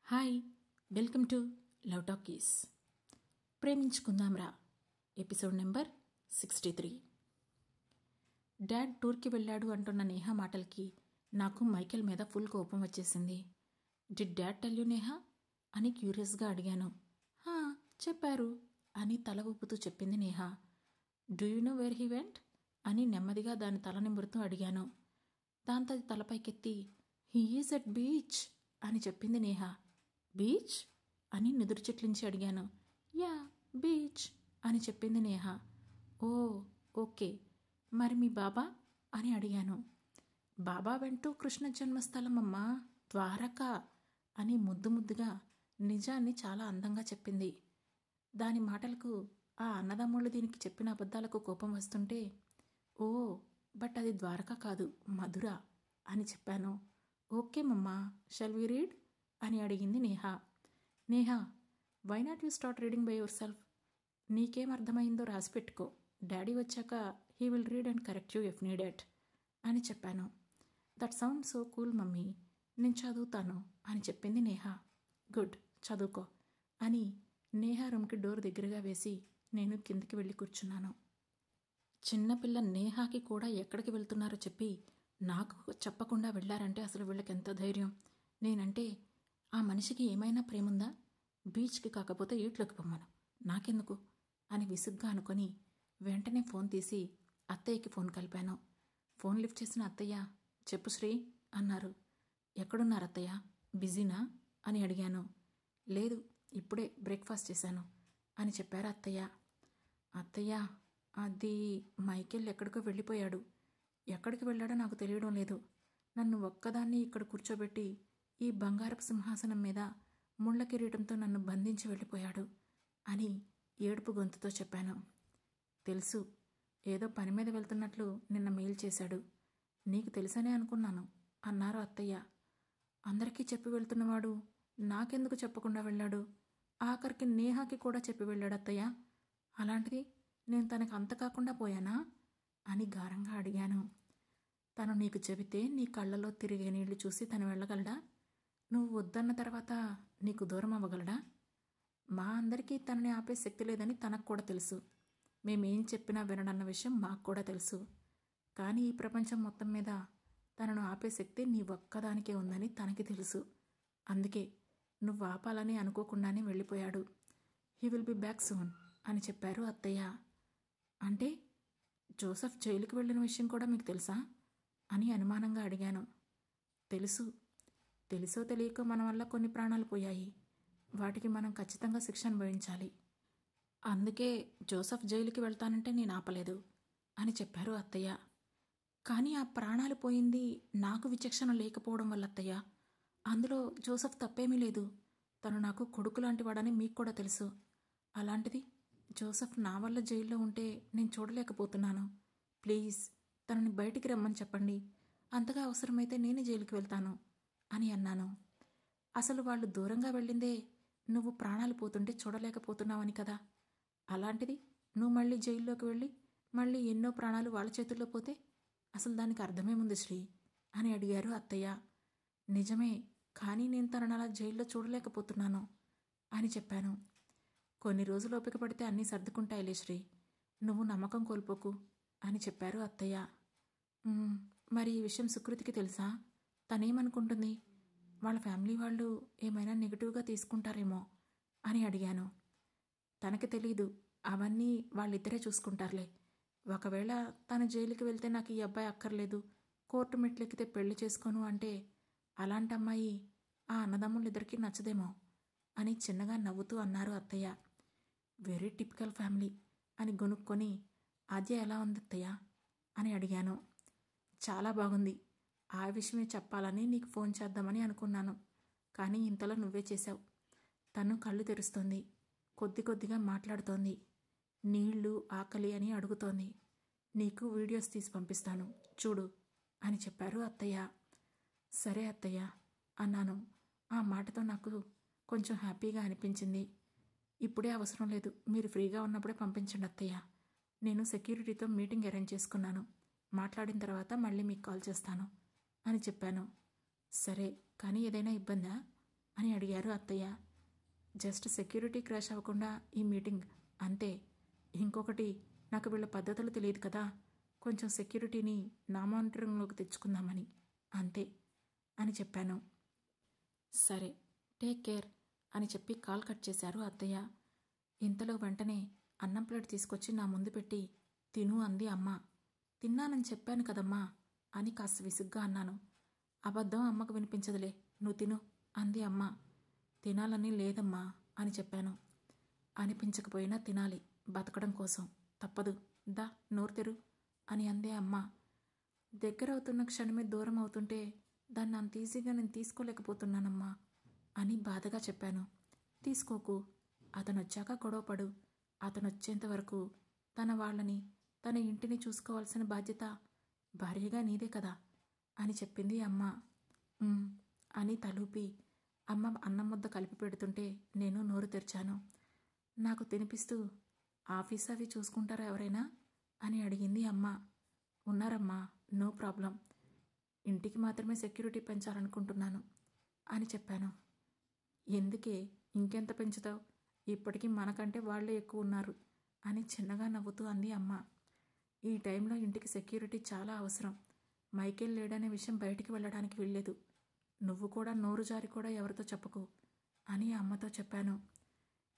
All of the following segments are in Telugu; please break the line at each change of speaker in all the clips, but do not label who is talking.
Hi, welcome to love talkies. Preminchukundam Raa episode number 63. Dad టూర్కి వెళ్ళాడు అంటున్న నేహా మాటలకి నాకు మైకేల్ మీద ఫుల్ కోపం వచ్చేసింది. Did dad tell you Neha అని క్యూరియస్గా అడిగాను. హా, చెప్పారు అని తల ఊపుతూ చెప్పింది Neha. Do you know where he went అని నెమ్మదిగా దాని తల నిమురుతూ అడిగాను. దాంతో అది తలపైకెత్తి హీ ఈజ్ ఎట్ బీచ్ అని చెప్పింది నేహా. బీచ్ అని నిదురు చిట్లించి అడిగాను. యా, బీచ్ అని చెప్పింది నేహా. ఓ, ఓకే, మరి మీ బాబా అని అడిగాను. బాబా వెంటూ కృష్ణ జన్మస్థలం అమ్మా, ద్వారకా అని ముద్దుగా నిజాన్ని చాలా అందంగా చెప్పింది. దాని మాటలకు ఆ అన్నదమ్ముళ్ళు దీనికి చెప్పిన అబద్ధాలకు కోపం వస్తుంటే, ఓ బట్ అది ద్వారకా కాదు, మధుర అని చెప్పాను. ఓకే మమ్మా, షల్ వి రీడ్ అని అడిగింది Neha. Neha, why not you start reading by yourself? నీకేం అర్థమైందో రాసి పెట్టుకో, డాడీ వచ్చాక he will read and correct you if needed అని చెప్పాను. That sound so cool mummy, నేను చదువుతాను అని చెప్పింది నేహా. గుడ్, చదువుకో అని నేహా రూమ్కి డోర్ దగ్గరగా వేసి నేను కిందికి వెళ్ళి కూర్చున్నాను. చిన్నపిల్ల నేహాకి కూడా ఎక్కడికి వెళ్తున్నారో చెప్పి నాకు చెప్పకుండా వెళ్ళారంటే అసలు వీళ్ళకి ఎంత ధైర్యం. నేనంటే ఆ మనిషికి ఏమైనా ప్రేముందా? బీచ్కి కాకపోతే ఈట్లోకి పొమ్మను, నాకెందుకు అని విసుగ్గా అనుకొని వెంటనే ఫోన్ తీసి అత్తయ్యకి ఫోన్ కలిపాను. ఫోన్ లిఫ్ట్ చేసిన అత్తయ్య, చెప్పు శ్రీ అన్నారు. ఎక్కడున్నారు అత్తయ్య, బిజీనా అని అడిగాను. లేదు, ఇప్పుడే బ్రేక్ఫాస్ట్ చేశాను అని చెప్పారు అత్తయ్య. అత్తయ్య, అది మైకేల్ ఎక్కడికో వెళ్ళిపోయాడు. ఎక్కడికి వెళ్ళాడో నాకు తెలియడం లేదు. నన్ను ఒక్కదాన్ని ఇక్కడ కూర్చోబెట్టి ఈ బంగారపు సింహాసనం మీద ముళ్ళ కిరీటంతో నన్ను బంధించి వెళ్ళిపోయాడు అని ఏడుపు గొంతుతో చెప్పాను. తెలుసు, ఏదో పని మీద వెళ్తున్నట్లు నిన్న మెయిల్ చేశాడు. నీకు తెలుసనే అనుకున్నాను అన్నారు అత్తయ్య. అందరికీ చెప్పి వెళ్తున్నవాడు నాకెందుకు చెప్పకుండా వెళ్ళాడు? ఆఖరికి నేహాకి కూడా చెప్పి వెళ్ళాడు అత్తయ్య. అలాంటిది నేను తనకు అంత కాకుండా పోయానా అని గారంగా అడిగాను. తను నీకు చెబితే నీ కళ్ళలో తిరిగే నీళ్లు చూసి తను వెళ్ళగలడా? నువ్వు వద్దన్న తర్వాత నీకు దూరం అవ్వగలడా? మా అందరికీ తనని ఆపే శక్తి లేదని తనకు కూడా తెలుసు. మేమేం చెప్పినా వినడన్న విషయం మాకు కూడా తెలుసు. కానీ ఈ ప్రపంచం మొత్తం మీద తనను ఆపే శక్తి నీ ఒక్కదానికే ఉందని తనకి తెలుసు. అందుకే నువ్వు ఆపాలని అనుకోకుండానే వెళ్ళిపోయాడు. He will be back soon అని చెప్పారు అత్తయ్య. అంటే జోసెఫ్ జైలుకి వెళ్ళిన విషయం కూడా మీకు తెలుసా అని అనుమానంగా అడిగాను. తెలుసో తెలియకో మన వల్ల కొన్ని ప్రాణాలు పోయాయి. వాటికి మనం ఖచ్చితంగా శిక్ష అనుభవించాలి. అందుకే జోసెఫ్ జైలుకి వెళ్తానంటే నేను ఆపలేదు అని చెప్పారు అత్తయ్య. కానీ ఆ ప్రాణాలు పోయింది నాకు విచక్షణ లేకపోవడం వల్ల అత్తయ్య. అందులో జోసెఫ్ తప్పేమీ లేదు. తను నాకు కొడుకు లాంటి వాడని మీకు కూడా తెలుసు. అలాంటిది జోసెఫ్ నా వల్ల జైల్లో ఉంటే నేను చూడలేకపోతున్నాను. ప్లీజ్ తనని బయటికి రమ్మని చెప్పండి. అంతగా అవసరమైతే నేనే జైలుకి వెళ్తాను అని అన్నాను. అసలు వాళ్ళు దూరంగా వెళ్ళిందే నువ్వు ప్రాణాలు పోతుంటే చూడలేకపోతున్నావని కదా. అలాంటిది నువ్వు మళ్ళీ జైల్లోకి వెళ్ళి మళ్ళీ ఎన్నో ప్రాణాలు వాళ్ళ చేతుల్లో పోతే అసలు దానికి అర్థమేముంది శ్రీ అని అడిగారు అత్తయ్య. నిజమే, కానీ నేను తనను అలా జైల్లో చూడలేకపోతున్నాను అని చెప్పాను. కొన్ని రోజులు ఓపిక పడితే అన్నీ సర్దుకుంటాయిలే శ్రీ, నువ్వు నమ్మకం కోల్పోకు అని చెప్పారు అత్తయ్య. మరి ఈ విషయం సుకృతికి తెలుసా? తనేమనుకుంటుంది? వాళ్ళ ఫ్యామిలీ వాళ్ళు ఏమైనా నెగిటివ్గా తీసుకుంటారేమో అని అడిగాను. తనకి తెలీదు, అవన్నీ వాళ్ళిద్దరే చూసుకుంటారులే. ఒకవేళ తను జైలుకి వెళ్తే నాకు ఈ అబ్బాయి అక్కర్లేదు, కోర్టు మెట్లెక్కితే పెళ్లి చేసుకోను అంటే అలాంటి అమ్మాయి ఆ అన్నదమ్ముళ్ళిద్దరికీ నచ్చదేమో అని చిన్నగా నవ్వుతూ అన్నారు అత్తయ్య. వెరీ టిపికల్ ఫ్యామిలీ అని గొనుక్కొని ఆద్య ఎలా ఉంది అత్తయ్య అని అడిగాను. చాలా బాగుంది. ఆ విషయమే చెప్పాలని నీకు ఫోన్ చేద్దామని అనుకున్నాను, కానీ ఇంతలో నువ్వే చేశావు. తను కళ్ళు తెరుస్తోంది, కొద్దిగా మాట్లాడుతోంది. నీళ్లు, ఆకలి అని అడుగుతోంది. నీకు వీడియోస్ తీసి పంపిస్తాను చూడు అని చెప్పారు అత్తయ్య. సరే అత్తయ్య అన్నాను. ఆ మాటతో నాకు కొంచెం హ్యాపీగా అనిపించింది. ఇప్పుడే అవసరం లేదు, మీరు ఫ్రీగా ఉన్నప్పుడే పంపించండి అత్తయ్య. నేను సెక్యూరిటీతో మీటింగ్ అరేంజ్ చేసుకున్నాను. మాట్లాడిన తర్వాత మళ్ళీ మీకు కాల్ చేస్తాను అని చెప్పాను. సరే, కానీ ఏదైనా ఇబ్బందా? అని అడిగారు అత్తయ్య. జస్ట్ సెక్యూరిటీ క్రాష్ అవ్వకుండా ఈ మీటింగ్ అంతే. ఇంకొకటి, నాకు వీళ్ళ పద్ధతులు తెలియదు కదా, కొంచెం సెక్యూరిటీని నా మానిటరింగ్లోకి తెచ్చుకుందామని అంతే అని చెప్పాను. సరే, టేక్ కేర్ అని చెప్పి కాల్ కట్ చేశారు అత్తయ్య. ఇంతలో వెంటనే అన్నం ప్లేట్ తీసుకొచ్చి నా ముందు పెట్టి తిను అంది అమ్మ. తిన్నానని చెప్పాను కదమ్మా అని కాస్త విసుగ్గా అన్నాను. అబద్ధం అమ్మకు వినిపించదులే, నువ్వు తిను అంది అమ్మ. తినాలని లేదమ్మా అని చెప్పాను. అనిపించకపోయినా తినాలి, బతకడం కోసం తప్పదు, దా నోరు తెరు అని అందే అమ్మ. దగ్గరవుతున్న క్షణమే దూరం అవుతుంటే దాన్ని అంత ఈజీగా నేను తీసుకోలేకపోతున్నానమ్మా అని బాధగా చెప్పాను. తీసుకోకు, అతను వచ్చాక గొడవపడు. అతను వచ్చేంత వరకు తన వాళ్ళని, తన ఇంటిని చూసుకోవాల్సిన బాధ్యత భార్యగా నీదే కదా అని చెప్పింది అమ్మ. అని తలూపి అమ్మ అన్నం ముద్ద కలిపి పెడుతుంటే నేను నోరు తెరిచాను. నాకు తినిపిస్తూ, ఆఫీస్ అవి చూసుకుంటారా ఎవరైనా అని అడిగింది అమ్మ. ఉన్నారమ్మా, నో ప్రాబ్లం. ఇంటికి మాత్రమే సెక్యూరిటీ పెంచాలనుకుంటున్నాను అని చెప్పాను. ఎందుకే, ఇంకెంత పెంచుతావు, ఇప్పటికీ మనకంటే వాళ్లే ఎక్కువ ఉన్నారు అని చిన్నగా నవ్వుతూ అంది అమ్మ. ఈ టైంలో ఇంటికి సెక్యూరిటీ చాలా అవసరం. మైకేల్ లేడనే విషయం బయటికి వెళ్ళడానికి వీల్లేదు. నువ్వు కూడా నోరు జారి కూడా ఎవరితో చెప్పకు అని అమ్మతో చెప్పాను.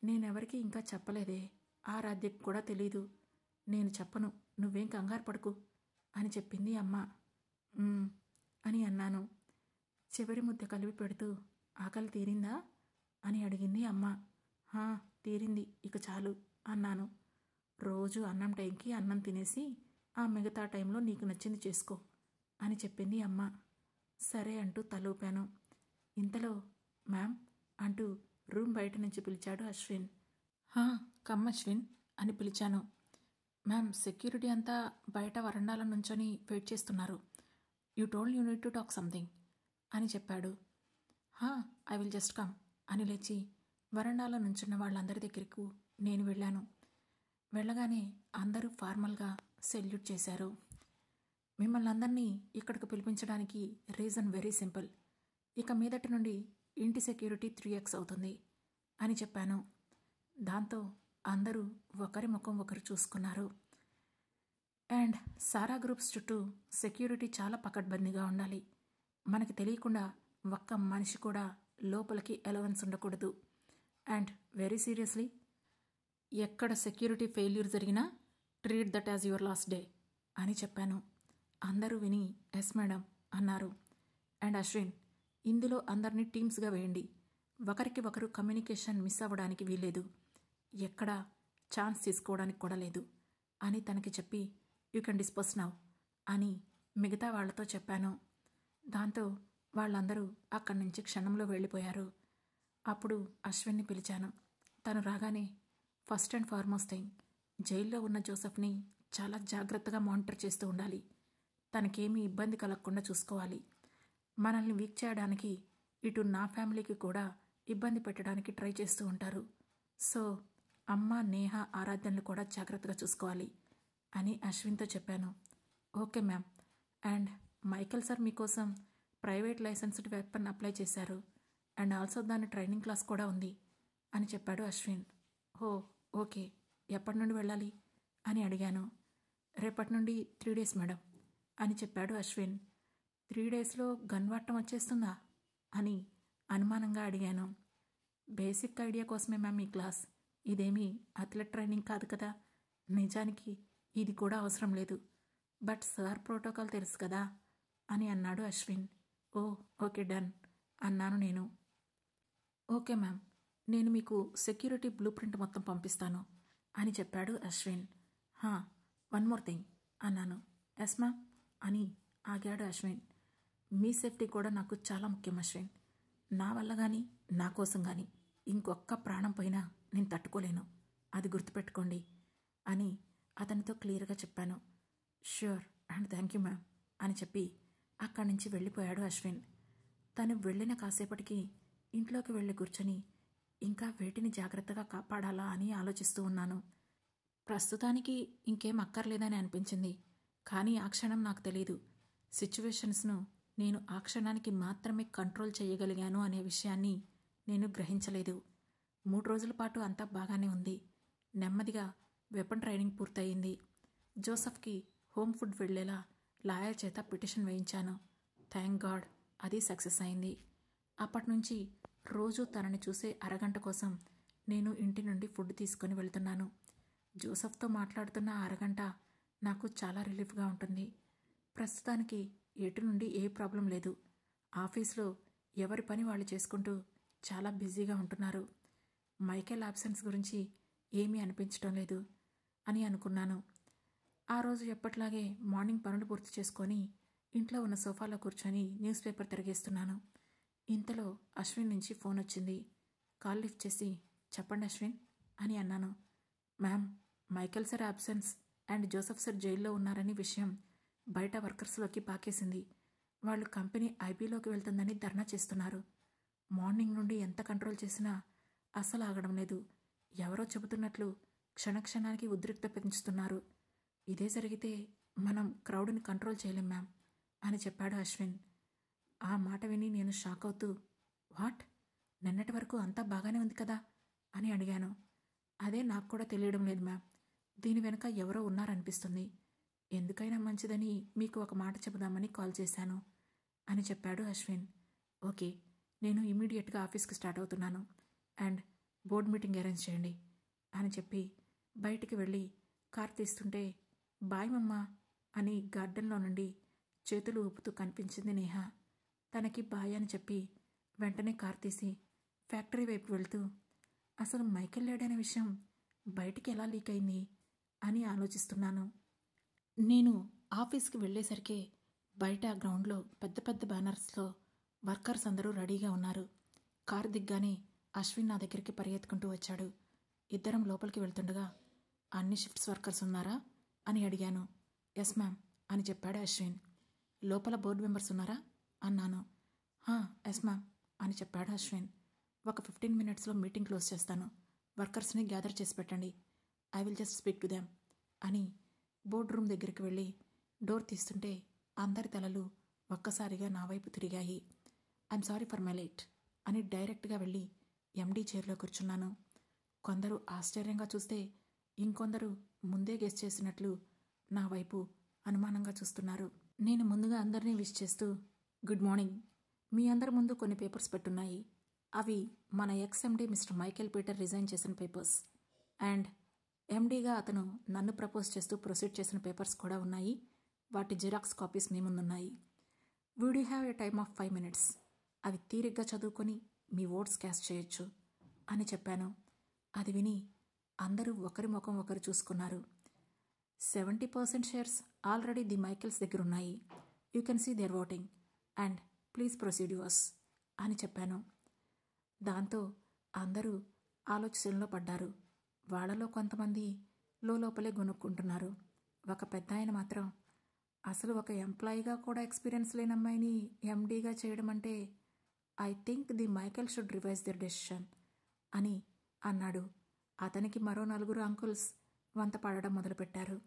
నేనెవరికి ఇంకా చెప్పలేదే, ఆరాధ్యకు కూడా తెలీదు. నేను చెప్పను, నువ్వేం కంగారు పడకు అని చెప్పింది అమ్మ. అని అన్నాను. చివరి ముద్ద కలిపి పెడుతూ, ఆకలి తీరిందా అని అడిగింది అమ్మ. తీరింది, ఇక చాలు అన్నాను. రోజు అన్నం టైంకి అన్నం తినేసి ఆ మిగతా టైంలో నీకు నచ్చింది చేసుకో అని చెప్పింది అమ్మ. సరే అంటూ తలూపాను. ఇంతలో మ్యామ్ అంటూ రూమ్ బయట నుంచి పిలిచాడు అశ్విన్. కమ్ అశ్విన్ అని పిలిచాను. మ్యామ్, సెక్యూరిటీ అంతా బయట వరండాల నుంచొని వెయిట్ చేస్తున్నారు. You told you need to talk something అని చెప్పాడు. ఐ విల్ జస్ట్ కమ్ అని లేచి వరండాలో నుంచున్న వాళ్ళందరి దగ్గరకు నేను వెళ్ళాను. వెళ్ళగానే అందరూ ఫార్మల్గా సెల్యూట్ చేశారు. మిమ్మల్ని అందరినీ ఇక్కడికి పిలిపించడానికి రీజన్ వెరీ సింపుల్. ఇక మీదటి నుండి ఇంటి సెక్యూరిటీ 3x అవుతుంది అని చెప్పాను. దాంతో అందరూ ఒకరి ముఖం ఒకరు చూసుకున్నారు. అండ్ సారా గ్రూప్స్ చుట్టూ సెక్యూరిటీ చాలా పకడ్బందీగా ఉండాలి. మనకి తెలియకుండా ఒక్క మనిషి కూడా లోపలికి అలవెన్స్ ఉండకూడదు. అండ్ వెరీ సీరియస్లీ, ఎక్కడ సెక్యూరిటీ ఫెయిల్యూర్ జరిగినా treat that as your last day అని చెప్పాను. అందరూ విని ఎస్ మేడం అన్నారు. అండ్ అశ్విన్, ఇందులో అందరినీ టీమ్స్గా వేయండి. ఒకరికి ఒకరు కమ్యూనికేషన్ మిస్ అవ్వడానికి వీల్లేదు. ఎక్కడా ఛాన్స్ తీసుకోవడానికి కూడా లేదు అని తనకి చెప్పి యూ కెన్ డిస్పోజ్ నౌ అని మిగతా వాళ్లతో చెప్పాను. దాంతో వాళ్ళందరూ అక్కడి నుంచి క్షణంలో వెళ్ళిపోయారు. అప్పుడు అశ్విన్ని పిలిచాను. తను రాగానే ఫస్ట్ అండ్ ఫార్మోస్ట్ థింగ్, జైల్లో ఉన్న జోసెఫ్ని చాలా జాగ్రత్తగా మానిటర్ చేస్తూ ఉండాలి. తనకేమీ ఇబ్బంది కలగకుండా చూసుకోవాలి. మనల్ని వీక్ చేయడానికి, ఇటు నా ఫ్యామిలీకి కూడా ఇబ్బంది పెట్టడానికి ట్రై చేస్తూ ఉంటారు. సో అమ్మ, నేహ, ఆరాధ్యను కూడా జాగ్రత్తగా చూసుకోవాలి అని అశ్విన్తో చెప్పాను. Okay ma'am. And Michael sir మీకోసం ప్రైవేట్ లైసెన్స్డ్ వెపన్ అప్లై చేశారు. అండ్ ఆల్సో దాని ట్రైనింగ్ క్లాస్ కూడా ఉంది అని చెప్పాడు అశ్విన్. ఓకే, ఎప్పటి నుండి వెళ్ళాలి అని అడిగాను. రేపటి నుండి 3 days మేడం అని చెప్పాడు అశ్విన్. 3 daysలో గన్ వాడటం వచ్చేస్తుందా అని అనుమానంగా అడిగాను. బేసిక్ ఐడియా కోసమే మ్యామ్ ఈ క్లాస్, ఇదేమీ అథ్లెట్ ట్రైనింగ్ కాదు కదా. నిజానికి ఇది కూడా అవసరం లేదు. బట్ సార్ ప్రోటోకాల్ తెలుసు కదా అని అన్నాడు అశ్విన్. ఓకే డన్ అన్నాను నేను. ఓకే మ్యామ్, నేను మీకు సెక్యూరిటీ బ్లూ ప్రింట్ మొత్తం పంపిస్తాను అని చెప్పాడు అశ్విన్. వన్ మోర్ థింగ్ అన్నాను. ఎస్ మ్యామ్ అని ఆగాడు అశ్విన్. మీ సేఫ్టీ కూడా నాకు చాలా ముఖ్యం అశ్విన్. నా వల్ల కానీ, నా కోసం కానీ ఇంకొక్క ప్రాణం పోయినా నేను తట్టుకోలేను, అది గుర్తుపెట్టుకోండి అని అతనితో క్లియర్గా చెప్పాను. Sure and thank you ma'am అని చెప్పి అక్కడి నుంచి వెళ్ళిపోయాడు అశ్విన్. తను వెళ్ళిన కాసేపటికి ఇంట్లోకి వెళ్ళి కూర్చొని ఇంకా వేటిని జాగ్రత్తగా కాపాడాలా అని ఆలోచిస్తూ ఉన్నాను. ప్రస్తుతానికి ఇంకేం అక్కర్లేదని అనిపించింది. కానీ ఆ క్షణం నాకు తెలీదు, సిచ్యువేషన్స్ను నేను ఆ క్షణానికి మాత్రమే కంట్రోల్ చేయగలిగాను అనే విషయాన్ని నేను గ్రహించలేదు. 3 రోజుల పాటు అంతా బాగానే ఉంది. నెమ్మదిగా వెపన్ ట్రైనింగ్ పూర్తయింది. జోసెఫ్కి హోమ్ ఫుడ్ వెళ్లేలా లాయర్ చేత పిటిషన్ వేయించాను. థ్యాంక్ గాడ్ అది సక్సెస్ అయింది. అప్పటినుంచి రోజు తనని చూసే అరగంట కోసం నేను ఇంటి నుండి ఫుడ్ తీసుకొని వెళ్తున్నాను. జోసెఫ్తో మాట్లాడుతున్న అరగంట నాకు చాలా రిలీఫ్గా ఉంటుంది. ప్రస్తుతానికి ఎటు నుండి ఏ ప్రాబ్లం లేదు. ఆఫీస్లో ఎవరి పని వాళ్ళు చేసుకుంటూ చాలా బిజీగా ఉంటున్నారు. మైకేల్ అబ్సెన్స్ గురించి ఏమీ అనిపించడం లేదు అని అనుకున్నాను. ఆ రోజు ఎప్పట్లాగే మార్నింగ్ పనులు పూర్తి చేసుకొని ఇంట్లో ఉన్న సోఫాలో కూర్చొని న్యూస్ పేపర్ తిరిగేస్తున్నాను. ఇంతలో అశ్విన్ నుంచి ఫోన్ వచ్చింది. కాల్ లిఫ్ట్ చేసి, చెప్పండి అశ్విన్ అని అన్నాను. Ma'am, Michael sir absence and Joseph sir జైల్లో ఉన్నారని విషయం బయట వర్కర్స్లోకి పాకేసింది. వాళ్ళు కంపెనీ ఐబీలోకి వెళ్తుందని ధర్నా చేస్తున్నారు. మార్నింగ్ నుండి ఎంత కంట్రోల్ చేసినా అస్సలు ఆగడం లేదు. ఎవరో చెబుతున్నట్లు క్షణక్షణానికి ఉద్రిక్త పెంచుతున్నారు. ఇదే జరిగితే మనం క్రౌడ్ని కంట్రోల్ చేయలేం మ్యామ్ అని చెప్పాడు అశ్విన్. ఆ మాట విని నేను షాక్ అవుతూ, వాట్, నిన్నటి వరకు అంతా బాగానే ఉంది కదా అని అడిగాను. అదే నాకు కూడా తెలియడం లేదు మ్యామ్. దీని వెనుక ఎవరో ఉన్నారనిపిస్తుంది. ఎందుకైనా మంచిదని మీకు ఒక మాట చెబుదామని కాల్ చేశాను అని చెప్పాడు అశ్విన్. ఓకే, నేను ఇమీడియట్గా ఆఫీస్కి స్టార్ట్ అవుతున్నాను అండ్ బోర్డ్ మీటింగ్ అరేంజ్ చేయండి అని చెప్పి బయటికి వెళ్ళి కార్ తీస్తుంటే, బాయ్ మమ్మా అని గార్డెన్లో నుండి చేతులు ఊపుతూ కనిపించింది నేహ. తనకి బాయ్ అని చెప్పి వెంటనే కార్ తీసి ఫ్యాక్టరీ వైపు వెళ్తూ, అసలు మైకేల్ లేడనే విషయం బయటికి ఎలా లీక్ అయింది అని ఆలోచిస్తున్నాను. నేను ఆఫీస్కి వెళ్ళేసరికి బయట గ్రౌండ్లో పెద్ద పెద్ద బ్యానర్స్లో వర్కర్స్ అందరూ రెడీగా ఉన్నారు. కారు దిగ్గానే అశ్విన్ నా దగ్గరికి పరిగెత్తుకుంటూ వచ్చాడు. ఇద్దరం లోపలికి వెళ్తుండగా, అన్ని షిఫ్ట్స్ వర్కర్స్ ఉన్నారా అని అడిగాను. ఎస్ మ్యామ్ అని చెప్పాడు అశ్విన్. లోపల బోర్డు మెంబర్స్ ఉన్నారా అన్నాను. ఎస్ మ్యామ్ అని చెప్పాడు అశ్విన్. ఒక 15 minutesలో మీటింగ్ క్లోజ్ చేస్తాను. వర్కర్స్ని గ్యాదర్ చేసి పెట్టండి. I will just speak to them అని బోర్డ్ రూమ్ దగ్గరికి వెళ్ళి డోర్ తీస్తుంటే అందరి తలలు ఒక్కసారిగా నా వైపు తిరిగాయి. I'm sorry for my late అని డైరెక్ట్గా వెళ్ళి ఎండీ చైర్లో కూర్చున్నాను. కొందరు ఆశ్చర్యంగా చూస్తే ఇంకొందరు ముందే గెస్ చేసినట్లు నా వైపు అనుమానంగా చూస్తున్నారు. నేను ముందుగా అందరినీ విష్ చేస్తూ, గుడ్ మార్నింగ్, మీ అందరి ముందు కొన్ని పేపర్స్ పెట్టున్నాయి. అవి మన X-MD mister Michael Peter resign చేసిన పేపర్స్ అండ్ ఎండీగా అతను నన్ను ప్రపోజ్ చేస్తూ ప్రొసీడ్ చేసిన పేపర్స్ కూడా ఉన్నాయి. వాటి జిరాక్స్ కాపీస్ మీ ముందున్నాయి. Would you have a time of 5 minutes? అవి తీరిగ్గా చదువుకొని మీ ఓట్స్ క్యాస్ట్ చేయొచ్చు అని చెప్పాను. అది విని అందరూ ఒకరి ముఖం ఒకరు చూసుకున్నారు. 70% షేర్స్ ఆల్రెడీ ది మైకేల్స్ దగ్గర ఉన్నాయి. You can see their voting and please proceed yours అని చెప్పాను. దాంతో అందరూ ఆలోచనలో పడ్డారు. వాళ్ళలో కొంతమంది లోపలే గొనుక్కుంటున్నారు. ఒక పెద్ద ఆయన మాత్రం, అసలు ఒక ఎంప్లాయీగా కూడా ఎక్స్పీరియన్స్ లేని అమ్మాయిని ఎండీగా చేయడం అంటే I think the Michael should revise their decision అని అన్నాడు. అతనికి మరో 4 అంకుల్స్ వంత పడడం మొదలుపెట్టారు.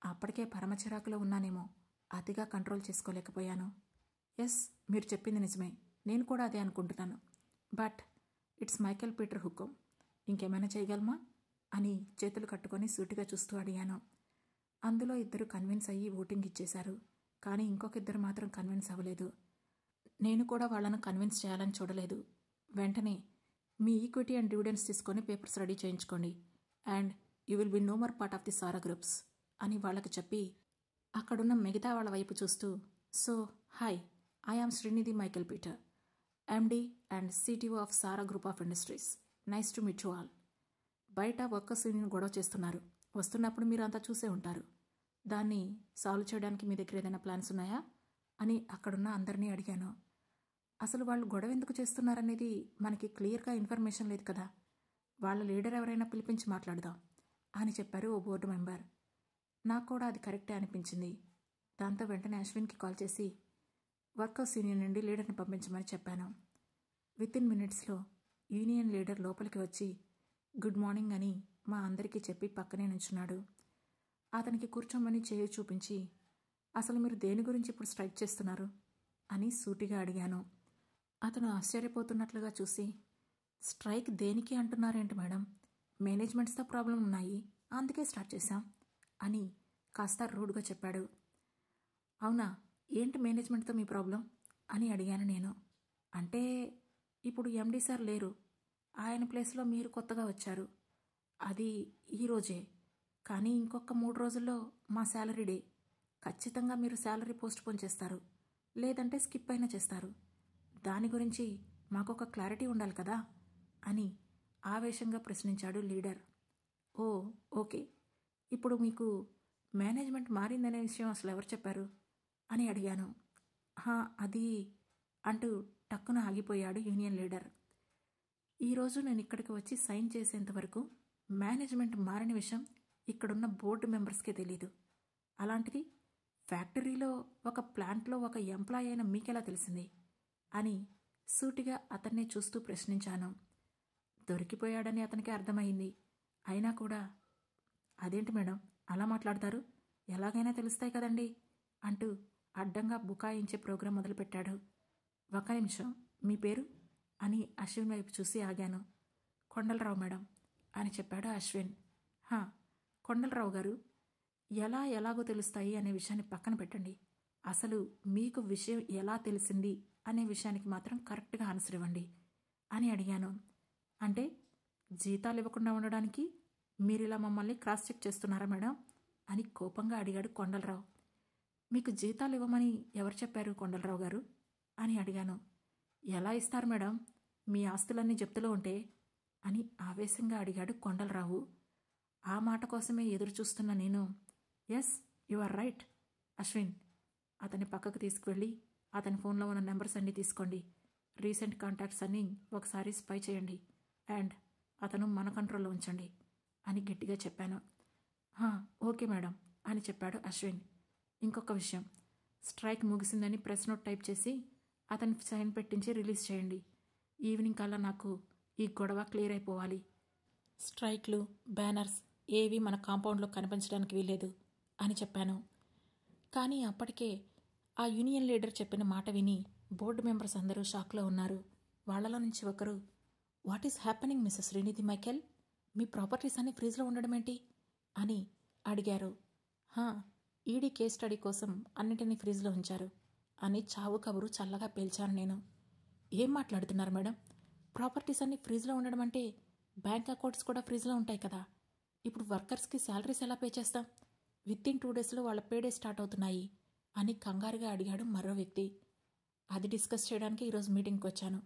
అప్పటికే పరమచిరాకులో ఉన్నానేమో, అతిగా కంట్రోల్ చేసుకోలేకపోయాను. ఎస్, మీరు చెప్పింది నిజమే, నేను కూడా అదే అనుకుంటున్నాను. బట్ ఇట్స్ మైకేల్ పీటర్ హుకుం, ఇంకేమైనా చేయగలమా అని చేతులు కట్టుకొని సూటిగా చూస్తూ అడిగాను. అందులో 2 కన్విన్స్ అయ్యి ఓటింగ్ ఇచ్చేశారు. కానీ ఇంకొక 2 మాత్రం కన్విన్స్ అవ్వలేదు. నేను కూడా వాళ్ళను కన్విన్స్ చేయాలని చూడలేదు. వెంటనే మీ ఈక్విటీ అండ్ డివిడెండ్స్ తీసుకొని పేపర్స్ రెడీ చేయించుకోండి and you will be no more part of the Sara groups అని వాళ్ళకి చెప్పి అక్కడున్న మిగతా వాళ్ళ వైపు చూస్తూ, so hi, I am Srinidhi Michael Peter, MD and CTO of Sara group of industries. Nice to meet you all. బయట వర్కర్స్ యూనియన్ గొడవ చేస్తున్నారు. వస్తున్నప్పుడు మీరు అంతా చూసే ఉంటారు. దాన్ని సాల్వ్ చేయడానికి మీ దగ్గర ఏదైనా ప్లాన్స్ ఉన్నాయా అని అక్కడున్న అందరినీ అడిగాను. అసలు వాళ్ళు గొడవ ఎందుకు చేస్తున్నారనేది మనకి క్లియర్గా ఇన్ఫర్మేషన్ లేదు కదా. వాళ్ళ లీడర్ ఎవరైనా పిలిపించి మాట్లాడదాం అని చెప్పారు ఓ బోర్డు మెంబర్. నాకు కూడా అది కరెక్టే అనిపించింది. దాంతో వెంటనే అశ్విన్కి కాల్ చేసి వర్కర్స్ యూనియన్ నుండి లీడర్ని పంపించమని చెప్పాను. వితిన్ మినిట్స్లో యూనియన్ లీడర్ లోపలికి వచ్చి గుడ్ మార్నింగ్ అని మా అందరికీ చెప్పి పక్కనే నుంచున్నాడు. అతనికి కూర్చోమని చేయి చూపించి, అసలు మీరు దేని గురించి ఇప్పుడు స్ట్రైక్ చేస్తున్నారు అని సూటిగా అడిగాను. అతను ఆశ్చర్యపోతున్నట్లుగా చూసి, స్ట్రైక్ దేనికి అంటున్నారేంటి మేడం? మేనేజ్మెంట్స్తో ప్రాబ్లం ఉన్నాయి, అందుకే స్టార్ట్ చేశాం అని కాస్త రూడ్గా చెప్పాడు. అవునా, ఏంటి మేనేజ్మెంట్తో మీ ప్రాబ్లం అని అడిగాను నేను. అంటే ఇప్పుడు ఎండి సార్ లేరు, ఆయన ప్లేస్లో మీరు కొత్తగా వచ్చారు. అది ఈరోజే, కానీ ఇంకొక 3 రోజుల్లో మా శాలరీ డే. ఖచ్చితంగా మీరు శాలరీ పోస్ట్పోన్ చేస్తారు, లేదంటే స్కిప్ అయినా చేస్తారు. దాని గురించి మాకొక క్లారిటీ ఉండాలి కదా అని ఆవేశంగా ప్రశ్నించాడు లీడర్. ఓ ఓకే, ఇప్పుడు మీకు మేనేజ్మెంట్ మారిందనే విషయం అసలు ఎవరు చెప్పారు అని అడిగాను. అది అంటూ టక్కున ఆగిపోయాడు యూనియన్ లీడర్. ఈరోజు నేను ఇక్కడికి వచ్చి సైన్ చేసేంత వరకు మేనేజ్మెంట్ మారిన విషయం ఇక్కడున్న బోర్డు మెంబర్స్కే తెలీదు. అలాంటిది ఫ్యాక్టరీలో ఒక ప్లాంట్లో ఒక ఎంప్లాయ్ అయిన మీకెలా తెలిసింది అని సూటిగా అతన్నే చూస్తూ ప్రశ్నించాను. దొరికిపోయాడని అతనికి అర్థమైంది. అయినా కూడా అదేంటి మేడం అలా మాట్లాడతారు, ఎలాగైనా తెలుస్తాయి కదండి అంటూ అడ్డంగా బుకాయించే ప్రోగ్రాం మొదలుపెట్టాడు. ఒక నిమిషం, మీ పేరు అని అశ్విన్ వైపు చూసి ఆగాను. కొండలరావు మేడం అని చెప్పాడు అశ్విన్. కొండలరావు గారు, ఎలాగో తెలుస్తాయి అనే విషయాన్ని పక్కన పెట్టండి. అసలు మీకు విషయం ఎలా తెలిసింది అనే విషయానికి మాత్రం కరెక్ట్గా ఆన్సర్ ఇవ్వండి అని అడిగాను. అంటే జీతాలు ఇవ్వకుండా ఉండడానికి మీరు ఇలా మమ్మల్ని క్రాస్ చెక్ చేస్తున్నారా మేడం అని కోపంగా అడిగాడు కొండలరావు. మీకు జీతాలు ఇవ్వమని ఎవరు చెప్పారు కొండలరావు గారు అని అడిగాను. ఎలా ఇస్తారు మేడం, మీ ఆస్తులన్నీ జప్తులో ఉంటే అని ఆవేశంగా అడిగాడు కొండలరావు. ఆ మాట కోసమే ఎదురు చూస్తున్న నేను, yes you are right Ashwin, అతని పక్కకు తీసుకువెళ్ళి అతని ఫోన్లో ఉన్న నెంబర్స్ అన్నీ తీసుకోండి, రీసెంట్ కాంటాక్ట్స్ అన్నీ ఒకసారి స్పై చేయండి అండ్ అతను మన కంట్రోల్లో ఉంచండి అని గట్టిగా చెప్పాను. ఓకే మేడం అని చెప్పాడు అశ్విన్. ఇంకొక విషయం, స్ట్రైక్ ముగిసిందని ప్రెస్ నోట్ టైప్ చేసి అతని సైన్ పెట్టించి రిలీజ్ చేయండి. ఈవినింగ్ కల్లా నాకు ఈ గొడవ క్లియర్ అయిపోవాలి. స్ట్రైక్లు, బ్యానర్స్ ఏవి మన కాంపౌండ్లో కనిపించడానికి వీల్లేదు అని చెప్పాను. కానీ అప్పటికే ఆ యూనియన్ లీడర్ చెప్పిన మాట విని బోర్డు మెంబర్స్ అందరూ షాక్లో ఉన్నారు. వాళ్లలో నుంచి ఒకరు, what is happening Mrs Srinidhi Michael, మీ ప్రాపర్టీస్ అన్ని ఫ్రీజ్లో ఉండడం ఏంటి అని అడిగారు. ఈడీ కేస్ స్టడీ కోసం అన్నింటినీ ఫ్రీజ్లో ఉంచారు అని చావు కబురు చల్లగా పేల్చాను నేను. ఏం మాట్లాడుతున్నారు మేడం, ప్రాపర్టీస్ అన్నీ ఫ్రీజ్లో ఉండడం అంటే బ్యాంక్ అకౌంట్స్ కూడా ఫ్రీజ్లో ఉంటాయి కదా. ఇప్పుడు వర్కర్స్కి శాలరీస్ ఎలా పే చేస్తాం? విత్ ఇన్ 2 డేస్లో వాళ్ళ పేడే స్టార్ట్ అవుతున్నాయి అని కంగారుగా అడిగాడు మరో వ్యక్తి. అది డిస్కస్ చేయడానికి ఈరోజు మీటింగ్కి వచ్చాను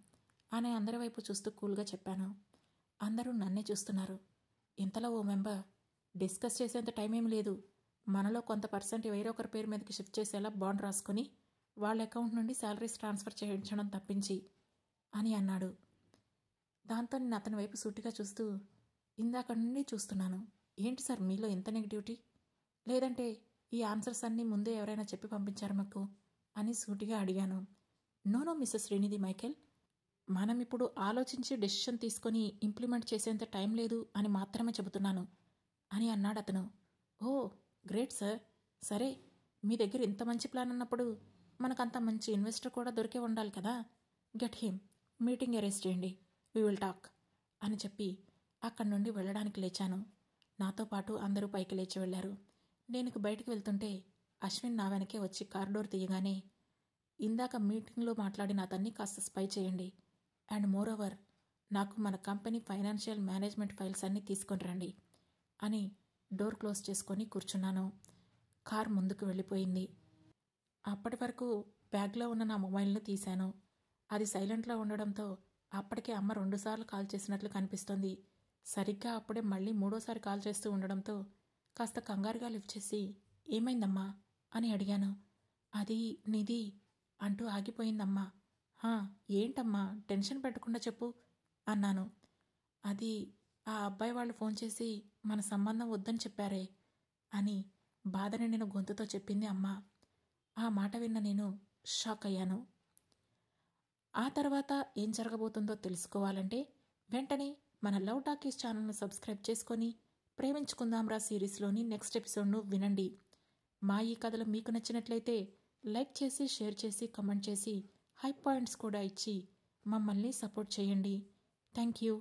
అని అందరి వైపు చూస్తూ కూల్గా చెప్పాను. అందరూ నన్నే చూస్తున్నారు. ఇంతలో ఓ మెంబర్, డిస్కస్ చేసేంత టైం ఏం లేదు, మనలో కొంత పర్సెంట్ వేరొకరి పేరు మీదకి షిఫ్ట్ చేసేలా బాండ్ రాసుకొని వాళ్ళ అకౌంట్ నుండి శాలరీస్ ట్రాన్స్ఫర్ చేయించడం తప్పించి అని అన్నాడు. దాంతో నేను అతని వైపు సూటిగా చూస్తూ, ఇందాక నుండి చూస్తున్నాను, ఏంటి సార్ మీలో ఎంత నెగిటివిటీ, లేదంటే ఈ ఆన్సర్స్ అన్నీ ముందే ఎవరైనా చెప్పి పంపించారు మాకు అని సూటిగా అడిగాను. నో మిస్సెస్ శ్రీనిధి మైకేల్, మనం ఇప్పుడు ఆలోచించి డెసిషన్ తీసుకొని ఇంప్లిమెంట్ చేసేంత టైం లేదు అని మాత్రమే చెబుతున్నాను అని అన్నాడు అతను. ఓ గ్రేట్ సార్, సరే మీ దగ్గర ఇంత మంచి ప్లాన్ ఉన్నప్పుడు మనకంత మంచి ఇన్వెస్టర్ కూడా దొరికే ఉండాలి కదా. గెట్ హిమ్, మీటింగ్ అరేంజ్ చేయండి, వీ విల్ టాక్ అని చెప్పి అక్కడి నుండి వెళ్ళడానికి లేచాను. నాతో పాటు అందరూ పైకి లేచి వెళ్ళారు. నేను బయటకు వెళ్తుంటే అశ్విన్ నా వెనకే వచ్చి కారిడోర్ తీయగానే, ఇందాక మీటింగ్లో మాట్లాడిన అతన్ని కాస్త స్పై చేయండి అండ్ మోర్ ఓవర్ నాకు మన కంపెనీ ఫైనాన్షియల్ మేనేజ్మెంట్ ఫైల్స్ అన్నీ తీసుకొని రండి అని డోర్ క్లోజ్ చేసుకొని కూర్చున్నాను. కార్ ముందుకు వెళ్ళిపోయింది. అప్పటి వరకు బ్యాగ్లో ఉన్న నా మొబైల్ను తీశాను. అది సైలెంట్లో ఉండడంతో అప్పటికే అమ్మ 2 సార్లు కాల్ చేసినట్లు కనిపిస్తోంది. సరిగ్గా అప్పుడే మళ్ళీ 3వ సారి కాల్ చేస్తూ ఉండడంతో కాస్త కంగారుగా లిఫ్ట్ చేసి, ఏమైందమ్మా అని అడిగాను. అది నీది అంటూ ఆగిపోయిందమ్మా. ఏంటమ్మా, టెన్షన్ పెట్టకుండా చెప్పు అన్నాను. అది ఆ అబ్బాయి వాళ్ళు ఫోన్ చేసి మన సంబంధం వద్దని చెప్పారే అని బాధ నిండిన గొంతుతో చెప్పింది అమ్మ. ఆ మాట విన్న నేను షాక్ అయ్యాను. ఆ తర్వాత ఏం జరగబోతుందో తెలుసుకోవాలంటే వెంటనే మన లవ్ టాకీస్ ఛానల్ను సబ్స్క్రైబ్ చేసుకొని ప్రేమించుకుందాంరా సిరీస్లోని నెక్స్ట్ ఎపిసోడ్ను వినండి. మా ఈ కథలు మీకు నచ్చినట్లయితే లైక్ చేసి, షేర్ చేసి, కమెంట్ చేసి, హై పాయింట్స్ కూడా ఇచ్చి మమ్మల్ని సపోర్ట్ చేయండి. Thank you.